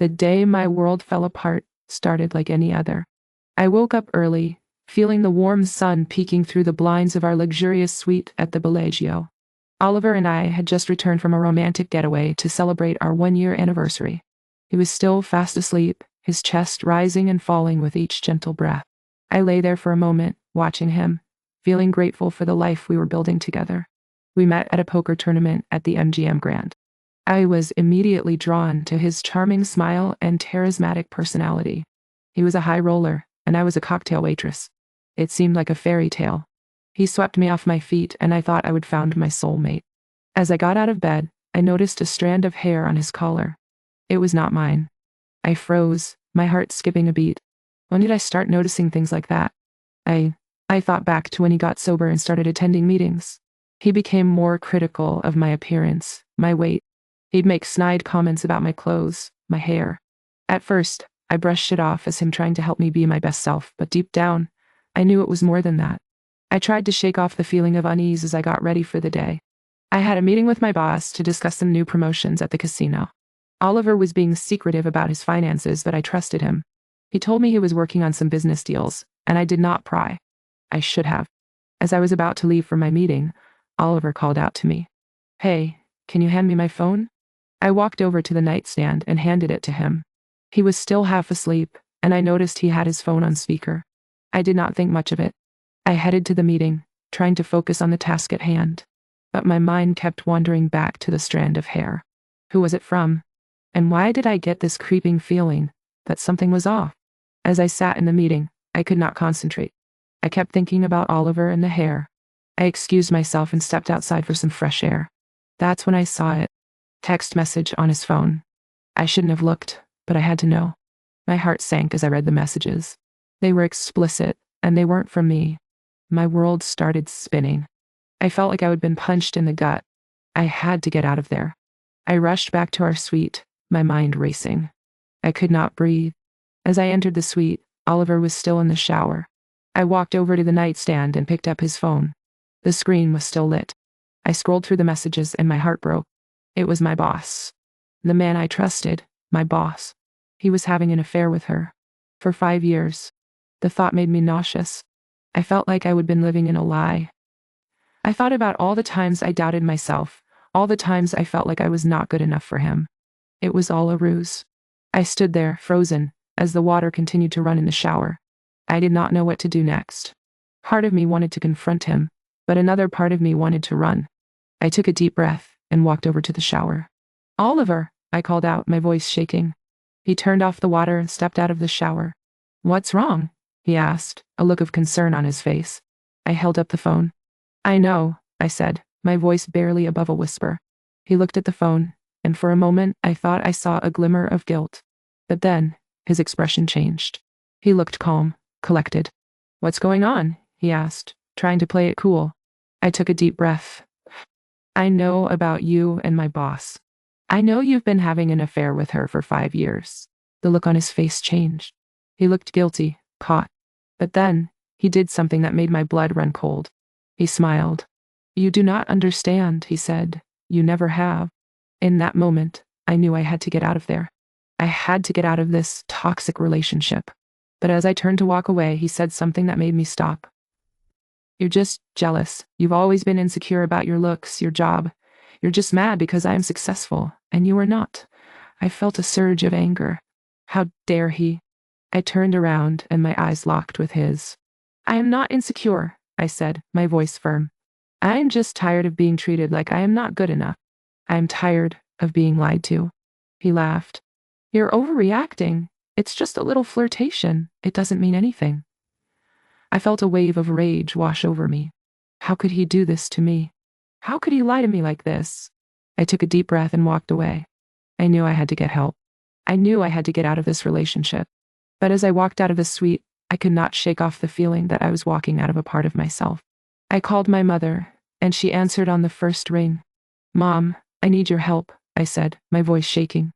The day my world fell apart started like any other. I woke up early, feeling the warm sun peeking through the blinds of our luxurious suite at the Bellagio. Oliver and I had just returned from a romantic getaway to celebrate our 1-year anniversary. He was still fast asleep, his chest rising and falling with each gentle breath. I lay there for a moment, watching him, feeling grateful for the life we were building together. We met at a poker tournament at the MGM Grand. I was immediately drawn to his charming smile and charismatic personality. He was a high roller, and I was a cocktail waitress. It seemed like a fairy tale. He swept me off my feet, and I thought I would found my soulmate. As I got out of bed, I noticed a strand of hair on his collar. It was not mine. I froze, my heart skipping a beat. When did I start noticing things like that? I thought back to when he got sober and started attending meetings. He became more critical of my appearance, my weight. He'd make snide comments about my clothes, my hair. At first, I brushed it off as him trying to help me be my best self, but deep down, I knew it was more than that. I tried to shake off the feeling of unease as I got ready for the day. I had a meeting with my boss to discuss some new promotions at the casino. Oliver was being secretive about his finances, but I trusted him. He told me he was working on some business deals, and I did not pry. I should have. As I was about to leave for my meeting, Oliver called out to me. "Hey, can you hand me my phone?" I walked over to the nightstand and handed it to him. He was still half asleep, and I noticed he had his phone on speaker. I did not think much of it. I headed to the meeting, trying to focus on the task at hand. But my mind kept wandering back to the strand of hair. Who was it from? And why did I get this creeping feeling that something was off? As I sat in the meeting, I could not concentrate. I kept thinking about Oliver and the hair. I excused myself and stepped outside for some fresh air. That's when I saw it. Text message on his phone. I shouldn't have looked, but I had to know. My heart sank as I read the messages. They were explicit, and they weren't from me. My world started spinning. I felt like I had been punched in the gut. I had to get out of there. I rushed back to our suite, my mind racing. I could not breathe. As I entered the suite, Oliver was still in the shower. I walked over to the nightstand and picked up his phone. The screen was still lit. I scrolled through the messages and my heart broke. It was my boss. The man I trusted, my boss. He was having an affair with her. For 5 years. The thought made me nauseous. I felt like I had been living in a lie. I thought about all the times I doubted myself, all the times I felt like I was not good enough for him. It was all a ruse. I stood there, frozen, as the water continued to run in the shower. I did not know what to do next. Part of me wanted to confront him, but another part of me wanted to run. I took a deep breath and walked over to the shower. "Oliver," I called out, my voice shaking. He turned off the water and stepped out of the shower. "What's wrong?" he asked, a look of concern on his face. I held up the phone. "I know," I said, my voice barely above a whisper. He looked at the phone, and for a moment I thought I saw a glimmer of guilt. But then, his expression changed. He looked calm, collected. "What's going on?" he asked, trying to play it cool. I took a deep breath. "I know about you and my boss. I know you've been having an affair with her for 5 years. The look on his face changed. He looked guilty, caught. But then, he did something that made my blood run cold. He smiled. "You do not understand," he said. "You never have." In that moment, I knew I had to get out of there. I had to get out of this toxic relationship. But as I turned to walk away, he said something that made me stop. "You're just jealous. You've always been insecure about your looks, your job. You're just mad because I am successful, and you are not." I felt a surge of anger. How dare he? I turned around, and my eyes locked with his. "I am not insecure," I said, my voice firm. "I am just tired of being treated like I am not good enough. I am tired of being lied to." He laughed. "You're overreacting. It's just a little flirtation. It doesn't mean anything." I felt a wave of rage wash over me. How could he do this to me? How could he lie to me like this? I took a deep breath and walked away. I knew I had to get help. I knew I had to get out of this relationship. But as I walked out of the suite, I could not shake off the feeling that I was walking out of a part of myself. I called my mother, and she answered on the first ring. "Mom, I need your help," I said, my voice shaking.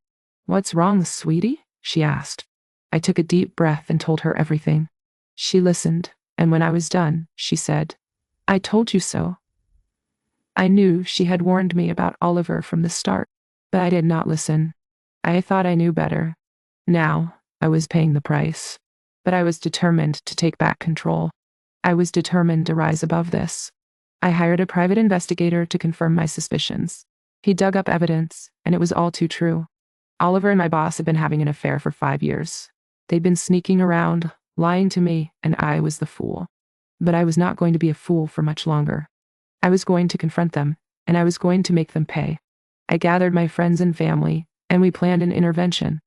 "What's wrong, sweetie?" she asked. I took a deep breath and told her everything. She listened, and when I was done, she said, "I told you so." I knew she had warned me about Oliver from the start, but I did not listen. I thought I knew better. Now, I was paying the price. But I was determined to take back control. I was determined to rise above this. I hired a private investigator to confirm my suspicions. He dug up evidence, and it was all too true. Oliver and my boss had been having an affair for 5 years. They'd been sneaking around, lying to me, and I was the fool. But I was not going to be a fool for much longer. I was going to confront them, and I was going to make them pay. I gathered my friends and family, and we planned an intervention.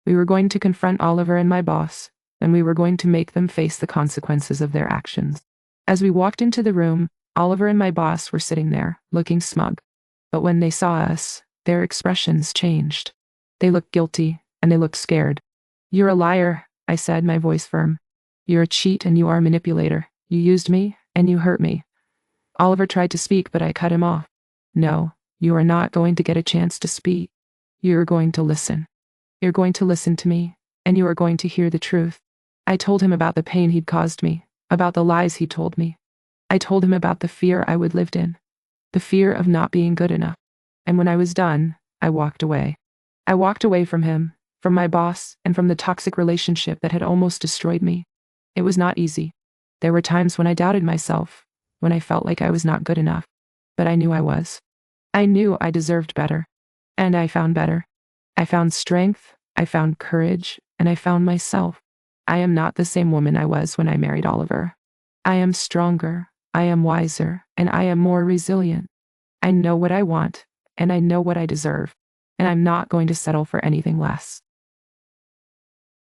We were going to confront Oliver and my boss, and we were going to make them face the consequences of their actions. As we walked into the room, Oliver and my boss were sitting there, looking smug. But when they saw us, their expressions changed. They looked guilty, and they looked scared. "You're a liar," I said, my voice firm. "You're a cheat and you are a manipulator. You used me, and you hurt me." Oliver tried to speak, but I cut him off. "No, you are not going to get a chance to speak. You're going to listen. You're going to listen to me, and you are going to hear the truth." I told him about the pain he'd caused me, about the lies he told me. I told him about the fear I would lived in, the fear of not being good enough. And when I was done, I walked away. I walked away from him, from my boss, and from the toxic relationship that had almost destroyed me. It was not easy. There were times when I doubted myself, when I felt like I was not good enough. But I knew I was. I knew I deserved better. And I found better. I found strength, I found courage, and I found myself. I am not the same woman I was when I married Oliver. I am stronger, I am wiser, and I am more resilient. I know what I want, and I know what I deserve, and I'm not going to settle for anything less.